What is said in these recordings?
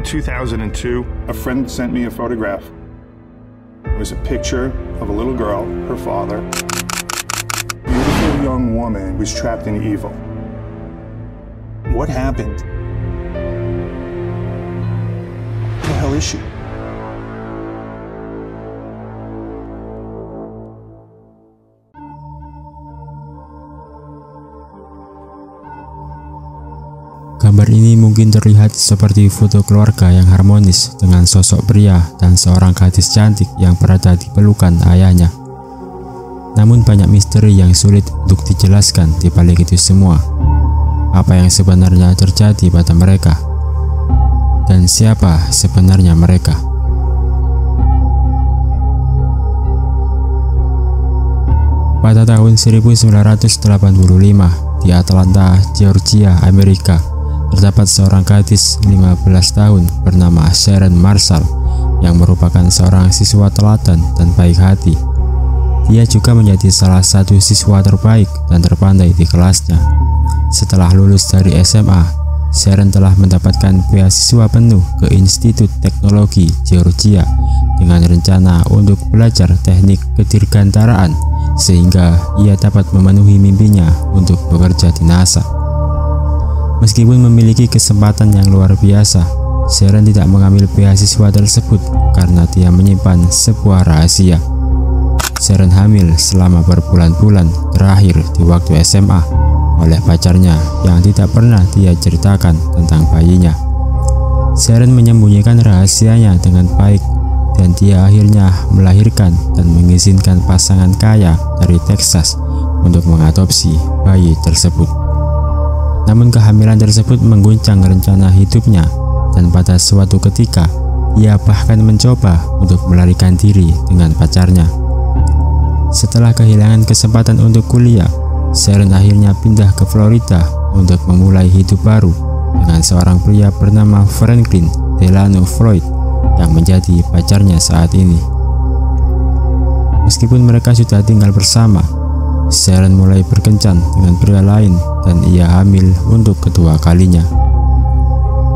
2002, a friend sent me a photograph. It was a picture of a little girl, her father. A beautiful young woman was trapped in evil. What happened? What the hell is she? Gambar ini mungkin terlihat seperti foto keluarga yang harmonis dengan sosok pria dan seorang gadis cantik yang berada di pelukan ayahnya. Namun banyak misteri yang sulit untuk dijelaskan di balik itu semua. Apa yang sebenarnya terjadi pada mereka? Dan siapa sebenarnya mereka? Pada tahun 1985 di Atlanta, Georgia, Amerika, terdapat seorang gadis 15 tahun bernama Sharon Marshall yang merupakan seorang siswa teladan dan baik hati. Dia juga menjadi salah satu siswa terbaik dan terpandai di kelasnya. Setelah lulus dari SMA, Sharon telah mendapatkan beasiswa penuh ke Institut Teknologi Georgia dengan rencana untuk belajar teknik kedirgantaraan sehingga ia dapat memenuhi mimpinya untuk bekerja di NASA. Meskipun memiliki kesempatan yang luar biasa, Sharon tidak mengambil beasiswa tersebut karena dia menyimpan sebuah rahasia. Sharon hamil selama berbulan-bulan terakhir di waktu SMA oleh pacarnya yang tidak pernah dia ceritakan tentang bayinya. Sharon menyembunyikan rahasianya dengan baik dan dia akhirnya melahirkan dan mengizinkan pasangan kaya dari Texas untuk mengadopsi bayi tersebut. Namun kehamilan tersebut mengguncang rencana hidupnya dan pada suatu ketika ia bahkan mencoba untuk melarikan diri dengan pacarnya. Setelah kehilangan kesempatan untuk kuliah, Sharon akhirnya pindah ke Florida untuk memulai hidup baru dengan seorang pria bernama Franklin Delano Floyd yang menjadi pacarnya saat ini. Meskipun mereka sudah tinggal bersama, Sharon mulai berkencan dengan pria lain dan ia hamil untuk kedua kalinya.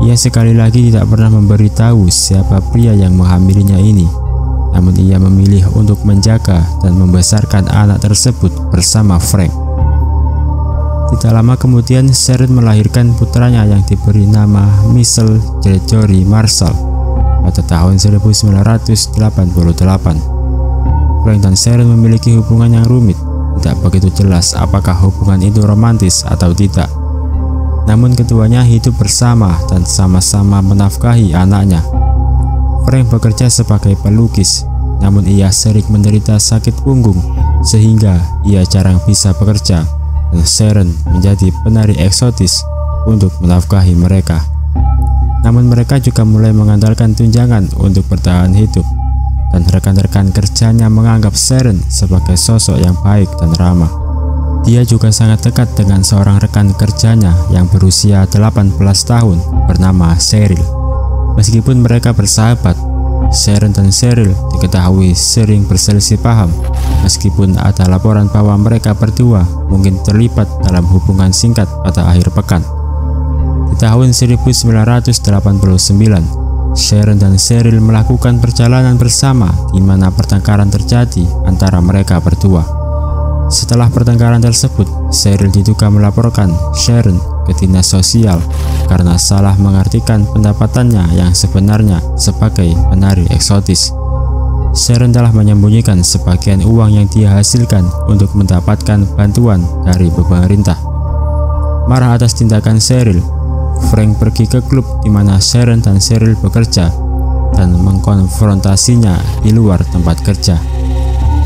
Ia sekali lagi tidak pernah memberitahu siapa pria yang menghamilinya ini, namun ia memilih untuk menjaga dan membesarkan anak tersebut bersama Frank. Tidak lama kemudian Sharon melahirkan putranya yang diberi nama Michael Gregory Marshall pada tahun 1988. Frank dan Sharon memiliki hubungan yang rumit. Tidak begitu jelas apakah hubungan itu romantis atau tidak. Namun keduanya hidup bersama dan sama-sama menafkahi anaknya. Frank bekerja sebagai pelukis, namun ia sering menderita sakit punggung sehingga ia jarang bisa bekerja, dan Sharon menjadi penari eksotis untuk menafkahi mereka. Namun mereka juga mulai mengandalkan tunjangan untuk bertahan hidup. Dan rekan-rekan kerjanya menganggap Sharon sebagai sosok yang baik dan ramah. Dia juga sangat dekat dengan seorang rekan kerjanya yang berusia 18 tahun bernama Cheryl. Meskipun mereka bersahabat, Sharon dan Cheryl diketahui sering berselisih paham meskipun ada laporan bahwa mereka berdua mungkin terlibat dalam hubungan singkat pada akhir pekan. Di tahun 1989, Sharon dan Cheryl melakukan perjalanan bersama di mana pertengkaran terjadi antara mereka berdua. Setelah pertengkaran tersebut, Cheryl diduga melaporkan Sharon ke dinas sosial karena salah mengartikan pendapatannya yang sebenarnya sebagai penari eksotis. Sharon telah menyembunyikan sebagian uang yang dia hasilkan untuk mendapatkan bantuan dari pemerintah. Marah atas tindakan Cheryl, Frank pergi ke klub di mana Sharon dan Cheryl bekerja dan mengkonfrontasinya di luar tempat kerja.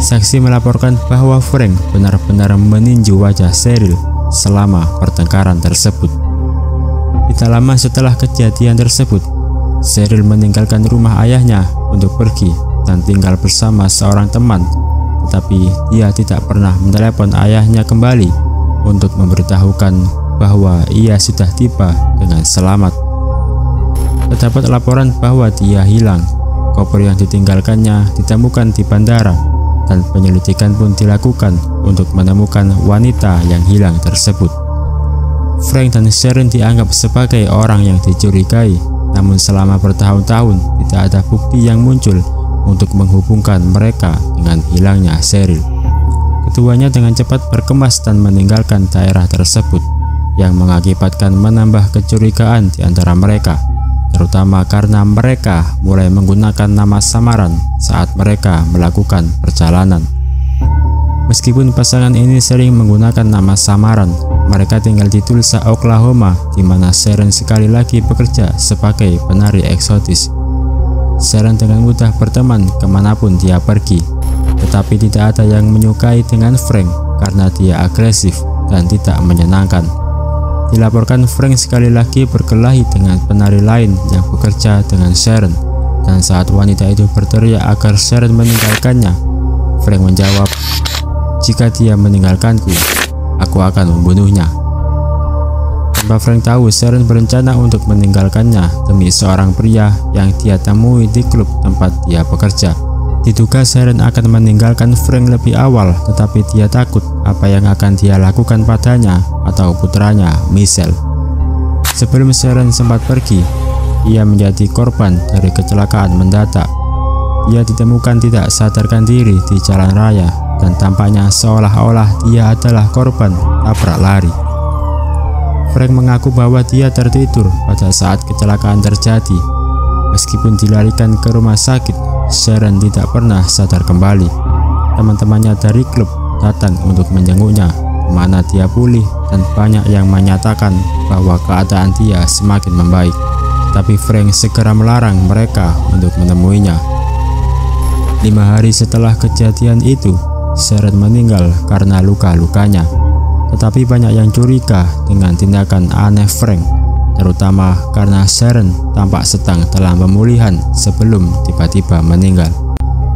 Saksi melaporkan bahwa Frank benar-benar meninju wajah Cheryl selama pertengkaran tersebut. Tidak lama setelah kejadian tersebut, Cheryl meninggalkan rumah ayahnya untuk pergi dan tinggal bersama seorang teman, tetapi dia tidak pernah menelepon ayahnya kembali untuk memberitahukan bahwa ia sudah tiba dengan selamat. Terdapat laporan bahwa dia hilang. Koper yang ditinggalkannya ditemukan di bandara dan penyelidikan pun dilakukan untuk menemukan wanita yang hilang tersebut. Frank dan Sharon dianggap sebagai orang yang dicurigai, Namun selama bertahun-tahun tidak ada bukti yang muncul untuk menghubungkan mereka dengan hilangnya Cheryl. Keduanya dengan cepat berkemas dan meninggalkan daerah tersebut, yang mengakibatkan menambah kecurigaan di antara mereka, terutama karena mereka mulai menggunakan nama samaran saat mereka melakukan perjalanan. Meskipun pasangan ini sering menggunakan nama samaran, mereka tinggal di Tulsa, Oklahoma, di mana Sharon sekali lagi bekerja sebagai penari eksotis. Sharon dengan mudah berteman kemanapun dia pergi, tetapi tidak ada yang menyukai dengan Frank karena dia agresif dan tidak menyenangkan. Dilaporkan Frank sekali lagi berkelahi dengan penari lain yang bekerja dengan Sharon, dan saat wanita itu berteriak agar Sharon meninggalkannya, Frank menjawab, "Jika dia meninggalkanku, aku akan membunuhnya." Tanpa Frank tahu, Sharon berencana untuk meninggalkannya demi seorang pria yang dia temui di klub tempat dia bekerja. Diduga Sharon akan meninggalkan Frank lebih awal, tetapi dia takut apa yang akan dia lakukan padanya atau putranya, Michelle. Sebelum Sharon sempat pergi, ia menjadi korban dari kecelakaan mendadak. Ia ditemukan tidak sadarkan diri di jalan raya, dan tampaknya seolah-olah dia adalah korban tabrak lari. Frank mengaku bahwa dia tertidur pada saat kecelakaan terjadi. Meskipun dilarikan ke rumah sakit, Sharon tidak pernah sadar kembali. Teman-temannya dari klub datang untuk menjenguknya, di mana dia pulih, dan banyak yang menyatakan bahwa keadaan dia semakin membaik. Tapi Frank segera melarang mereka untuk menemuinya. 5 hari setelah kejadian itu, Sharon meninggal karena luka-lukanya. Tetapi banyak yang curiga dengan tindakan aneh Frank, terutama karena Sharon tampak sedang dalam pemulihan sebelum tiba-tiba meninggal.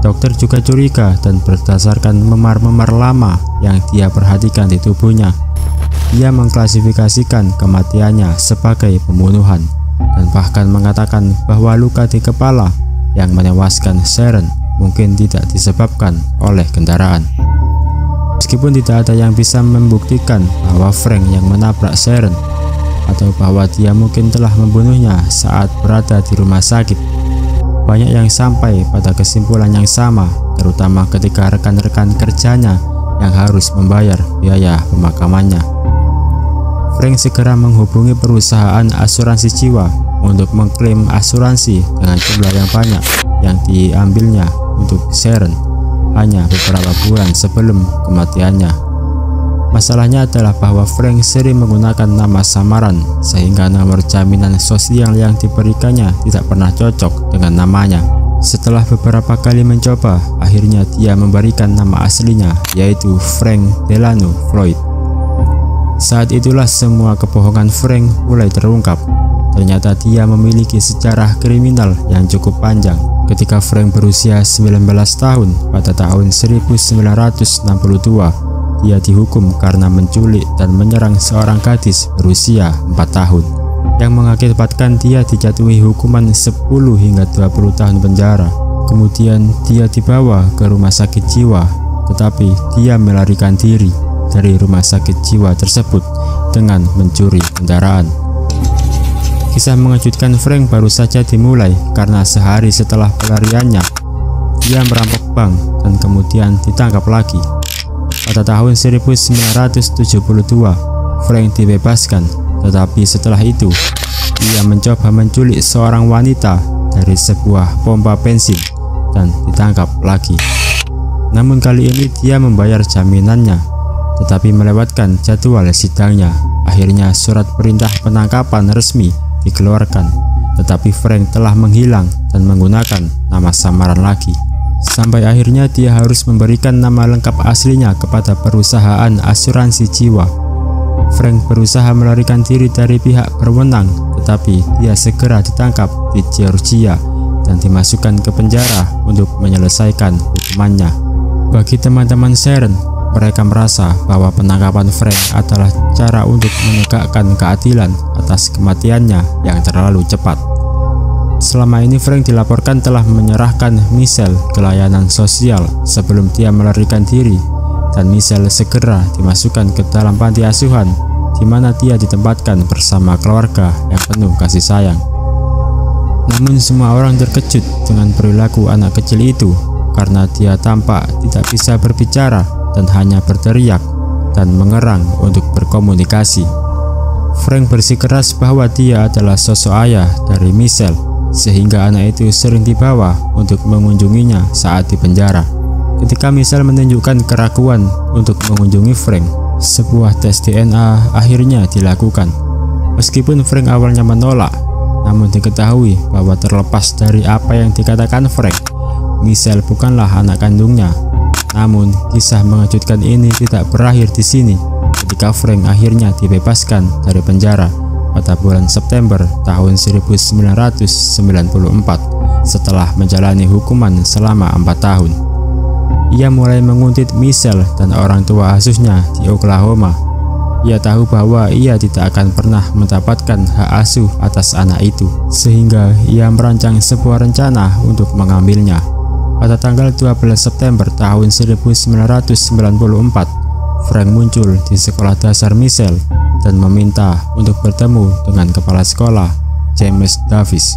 Dokter juga curiga, dan berdasarkan memar-memar lama yang dia perhatikan di tubuhnya, dia mengklasifikasikan kematiannya sebagai pembunuhan, dan bahkan mengatakan bahwa luka di kepala yang menewaskan Sharon mungkin tidak disebabkan oleh kendaraan. Meskipun tidak ada yang bisa membuktikan bahwa Frank yang menabrak Sharon, atau bahwa dia mungkin telah membunuhnya saat berada di rumah sakit, banyak yang sampai pada kesimpulan yang sama, terutama ketika rekan-rekan kerjanya yang harus membayar biaya pemakamannya. Frank segera menghubungi perusahaan asuransi jiwa untuk mengklaim asuransi dengan jumlah yang banyak yang diambilnya untuk Sharon hanya beberapa bulan sebelum kematiannya. Masalahnya adalah bahwa Frank sering menggunakan nama samaran, sehingga nomor jaminan sosial yang diberikannya tidak pernah cocok dengan namanya. Setelah beberapa kali mencoba, akhirnya dia memberikan nama aslinya, yaitu Frank Delano Floyd. Saat itulah semua kebohongan Frank mulai terungkap. Ternyata dia memiliki sejarah kriminal yang cukup panjang. Ketika Frank berusia 19 tahun pada tahun 1962, dia dihukum karena menculik dan menyerang seorang gadis berusia 4 tahun, yang mengakibatkan dia dijatuhi hukuman 10 hingga 20 tahun penjara. Kemudian dia dibawa ke rumah sakit jiwa, tetapi dia melarikan diri dari rumah sakit jiwa tersebut dengan mencuri kendaraan. Kisah mengejutkan Frank baru saja dimulai karena sehari setelah pelariannya, dia merampok bank dan kemudian ditangkap lagi. Pada tahun 1972, Frank dibebaskan, tetapi setelah itu, dia mencoba menculik seorang wanita dari sebuah pompa bensin dan ditangkap lagi. Namun kali ini dia membayar jaminannya, tetapi melewatkan jadwal sidangnya. Akhirnya surat perintah penangkapan resmi dikeluarkan, tetapi Frank telah menghilang dan menggunakan nama samaran lagi. Sampai akhirnya dia harus memberikan nama lengkap aslinya kepada perusahaan asuransi jiwa. Frank berusaha melarikan diri dari pihak berwenang, tetapi dia segera ditangkap di Georgia dan dimasukkan ke penjara untuk menyelesaikan hukumannya. Bagi teman-teman Sharon, mereka merasa bahwa penangkapan Frank adalah cara untuk menegakkan keadilan atas kematiannya yang terlalu cepat. Selama ini Frank dilaporkan telah menyerahkan Michelle ke layanan sosial sebelum dia melarikan diri, dan Michelle segera dimasukkan ke dalam panti asuhan, di mana dia ditempatkan bersama keluarga yang penuh kasih sayang. Namun semua orang terkejut dengan perilaku anak kecil itu karena dia tampak tidak bisa berbicara dan hanya berteriak dan mengerang untuk berkomunikasi. Frank bersikeras bahwa dia adalah sosok ayah dari Michelle, sehingga anak itu sering dibawa untuk mengunjunginya saat di penjara. Ketika Michelle menunjukkan keraguan untuk mengunjungi Frank, sebuah tes DNA akhirnya dilakukan. Meskipun Frank awalnya menolak, namun diketahui bahwa terlepas dari apa yang dikatakan Frank, Michelle bukanlah anak kandungnya. Namun, kisah mengejutkan ini tidak berakhir di sini ketika Frank akhirnya dibebaskan dari penjara pada bulan September tahun 1994 setelah menjalani hukuman selama 4 tahun. Ia mulai menguntit Michelle dan orang tua asuhnya di Oklahoma. Ia tahu bahwa ia tidak akan pernah mendapatkan hak asuh atas anak itu, sehingga ia merancang sebuah rencana untuk mengambilnya. Pada tanggal 12 September tahun 1994, Frank muncul di sekolah dasar Michelle dan meminta untuk bertemu dengan kepala sekolah, James Davis.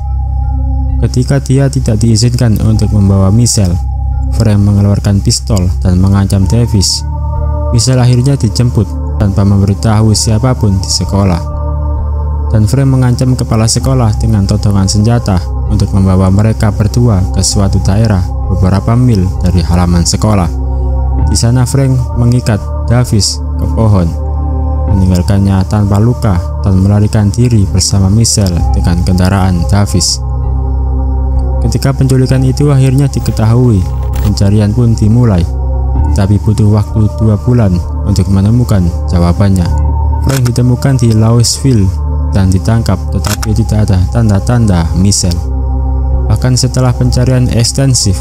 Ketika dia tidak diizinkan untuk membawa Michelle, Frank mengeluarkan pistol dan mengancam Davis. Michelle akhirnya dijemput tanpa memberitahu siapapun di sekolah. Dan Frank mengancam kepala sekolah dengan todongan senjata untuk membawa mereka berdua ke suatu daerah beberapa mil dari halaman sekolah. Di sana Frank mengikat Davis ke pohon, meninggalkannya tanpa luka dan melarikan diri bersama Michelle dengan kendaraan Davis. Ketika penculikan itu akhirnya diketahui, pencarian pun dimulai, tetapi butuh waktu 2 bulan untuk menemukan jawabannya. Frank ditemukan di Louisville dan ditangkap, tetapi tidak ada tanda-tanda Michelle. Bahkan setelah pencarian ekstensif,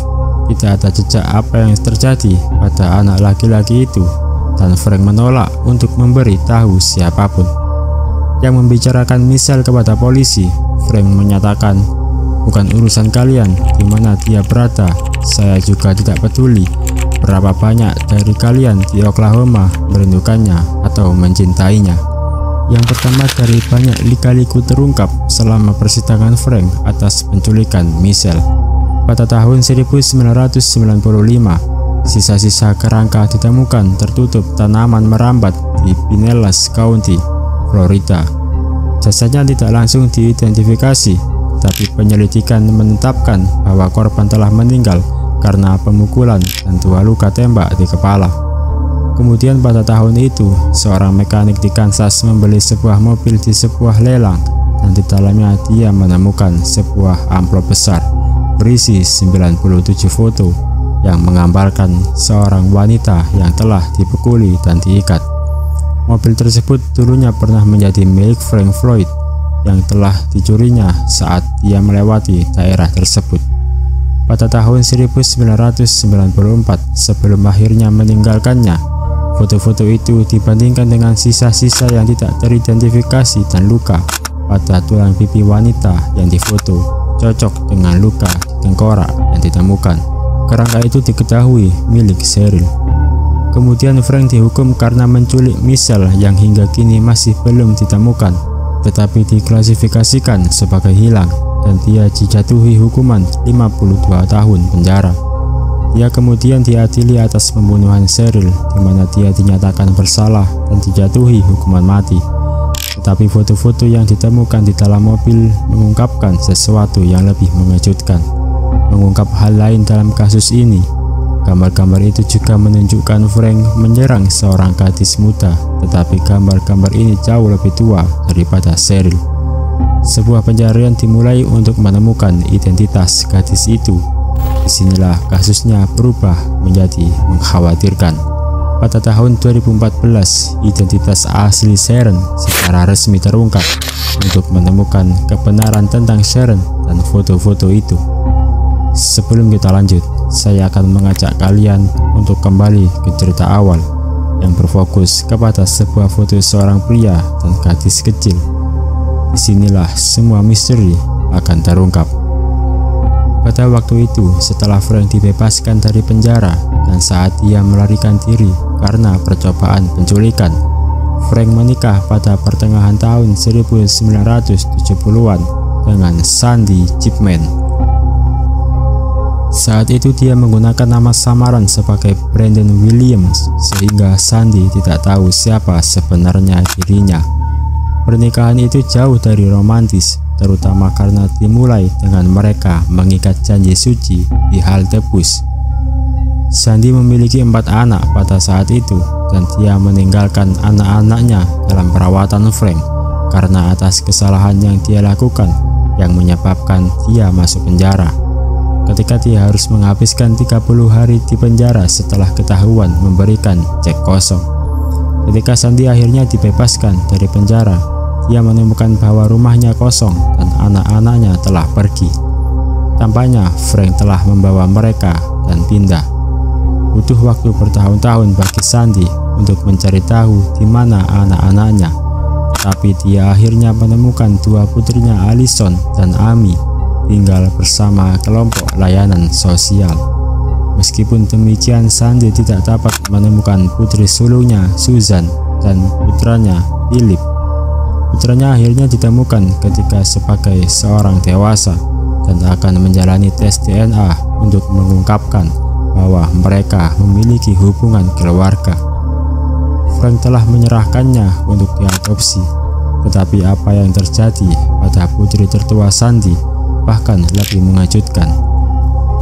tidak ada jejak apa yang terjadi pada anak laki-laki itu, dan Frank menolak untuk memberi tahu siapapun. Yang membicarakan Michelle kepada polisi, Frank menyatakan, "Bukan urusan kalian di mana dia berada. Saya juga tidak peduli berapa banyak dari kalian di Oklahoma merindukannya atau mencintainya." Yang pertama dari banyak lika-liku terungkap selama persidangan Frank atas penculikan Michelle. Pada tahun 1995, sisa-sisa kerangka ditemukan tertutup tanaman merambat di Pinellas County, Florida. Jasadnya tidak langsung diidentifikasi, tapi penyelidikan menetapkan bahwa korban telah meninggal karena pemukulan dan 2 luka tembak di kepala. Kemudian pada tahun itu, seorang mekanik di Kansas membeli sebuah mobil di sebuah lelang, dan di dalamnya dia menemukan sebuah amplop besar berisi 97 foto yang menggambarkan seorang wanita yang telah dipukuli dan diikat. Mobil tersebut dulunya pernah menjadi milik Frank Floyd yang telah dicurinya saat dia melewati daerah tersebut. Pada tahun 1994, sebelum akhirnya meninggalkannya, foto-foto itu dibandingkan dengan sisa-sisa yang tidak teridentifikasi dan luka pada tulang pipi wanita yang difoto cocok dengan luka di tengkorak yang ditemukan. Kerangka itu diketahui milik Cheryl. Kemudian Frank dihukum karena menculik Michelle yang hingga kini masih belum ditemukan, tetapi diklasifikasikan sebagai hilang, dan dia dijatuhi hukuman 52 tahun penjara. Dia kemudian diadili atas pembunuhan Cheryl, di mana dia dinyatakan bersalah dan dijatuhi hukuman mati. Tetapi foto-foto yang ditemukan di dalam mobil mengungkapkan sesuatu yang lebih mengejutkan. Mengungkap hal lain dalam kasus ini, gambar-gambar itu juga menunjukkan Frank menyerang seorang gadis muda, tetapi gambar-gambar ini jauh lebih tua daripada Cheryl. Sebuah pencarian dimulai untuk menemukan identitas gadis itu. Disinilah kasusnya berubah menjadi mengkhawatirkan. Pada tahun 2014, identitas asli Sharon secara resmi terungkap untuk menemukan kebenaran tentang Sharon dan foto-foto itu. Sebelum kita lanjut, saya akan mengajak kalian untuk kembali ke cerita awal yang berfokus kepada sebuah foto seorang pria dan gadis kecil. Disinilah semua misteri akan terungkap. Pada waktu itu, setelah Frank dibebaskan dari penjara dan saat dia melarikan diri karena percobaan penculikan, Frank menikah pada pertengahan tahun 1970-an dengan Sandy Chipman. Saat itu dia menggunakan nama samaran sebagai Brandon Williams sehingga Sandy tidak tahu siapa sebenarnya dirinya. Pernikahan itu jauh dari romantis, terutama karena dimulai dengan mereka mengikat janji suci di halte bus. Sandy memiliki 4 anak pada saat itu dan dia meninggalkan anak-anaknya dalam perawatan Frank karena atas kesalahan yang dia lakukan yang menyebabkan dia masuk penjara. Ketika dia harus menghabiskan 30 hari di penjara setelah ketahuan memberikan cek kosong. Ketika Sandy akhirnya dibebaskan dari penjara, dia menemukan bahwa rumahnya kosong dan anak-anaknya telah pergi. Tampaknya Frank telah membawa mereka dan pindah. Butuh waktu bertahun-tahun bagi Sandy untuk mencari tahu di mana anak-anaknya, tapi dia akhirnya menemukan 2 putrinya Allison dan Amy tinggal bersama kelompok layanan sosial. Meskipun demikian, Sandy tidak dapat menemukan putri sulungnya Susan dan putranya Philip. Putranya akhirnya ditemukan ketika sebagai seorang dewasa dan akan menjalani tes DNA untuk mengungkapkan bahwa mereka memiliki hubungan keluarga. Frank telah menyerahkannya untuk diadopsi, tetapi apa yang terjadi pada putri tertua Sandy bahkan lebih mengejutkan.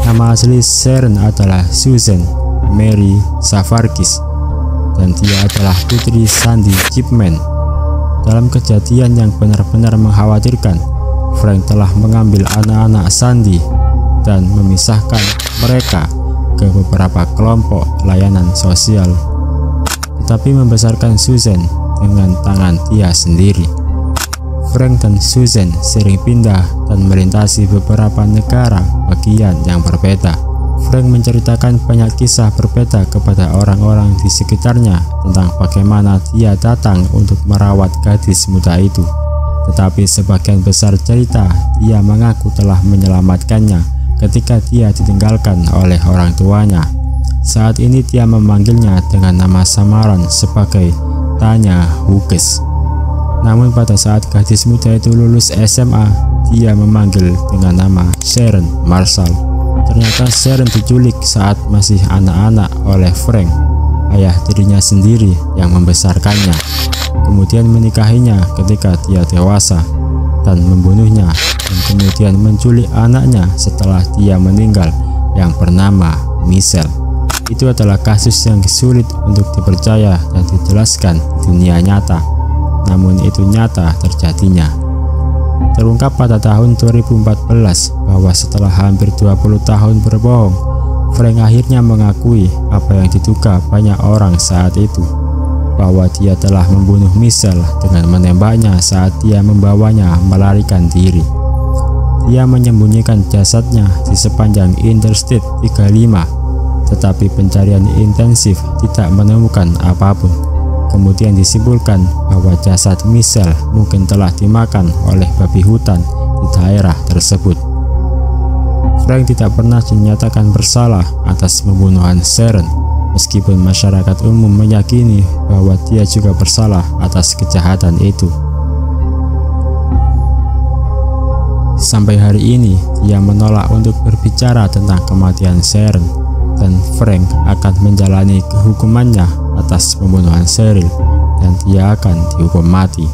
Nama asli Sharon adalah Susan Mary Savarkis dan dia adalah putri Sandy Chipman. Dalam kejadian yang benar-benar mengkhawatirkan, Frank telah mengambil anak-anak Sandy dan memisahkan mereka ke beberapa kelompok layanan sosial, tetapi membesarkan Susan dengan tangan dia sendiri. Frank dan Susan sering pindah dan melintasi beberapa negara bagian yang berbeda. Frank menceritakan banyak kisah berbeda kepada orang-orang di sekitarnya tentang bagaimana dia datang untuk merawat gadis muda itu. Tetapi sebagian besar cerita dia mengaku telah menyelamatkannya ketika dia ditinggalkan oleh orang tuanya. Saat ini dia memanggilnya dengan nama samaran sebagai Tanya Hughes. Namun pada saat gadis muda itu lulus SMA, dia memanggil dengan nama Sharon Marshall. Ternyata Sharon diculik saat masih anak-anak oleh Frank, ayah tirinya sendiri yang membesarkannya, kemudian menikahinya ketika dia dewasa dan membunuhnya, dan kemudian menculik anaknya setelah dia meninggal yang bernama Michelle. Itu adalah kasus yang sulit untuk dipercaya dan dijelaskan di dunia nyata, namun itu nyata terjadinya. Terungkap pada tahun 2014 bahwa setelah hampir 20 tahun berbohong, Frank akhirnya mengakui apa yang diduga banyak orang saat itu, bahwa dia telah membunuh Michelle dengan menembaknya saat dia membawanya melarikan diri. Dia menyembunyikan jasadnya di sepanjang Interstate 35, tetapi pencarian intensif tidak menemukan apapun. Kemudian disimpulkan bahwa jasad Michelle mungkin telah dimakan oleh babi hutan di daerah tersebut. Frank tidak pernah dinyatakan bersalah atas pembunuhan Sharon, meskipun masyarakat umum meyakini bahwa dia juga bersalah atas kejahatan itu. Sampai hari ini, dia menolak untuk berbicara tentang kematian Sharon, dan Frank akan menjalani hukumannya atas pembunuhan Cheryl dan dia akan dihukum mati.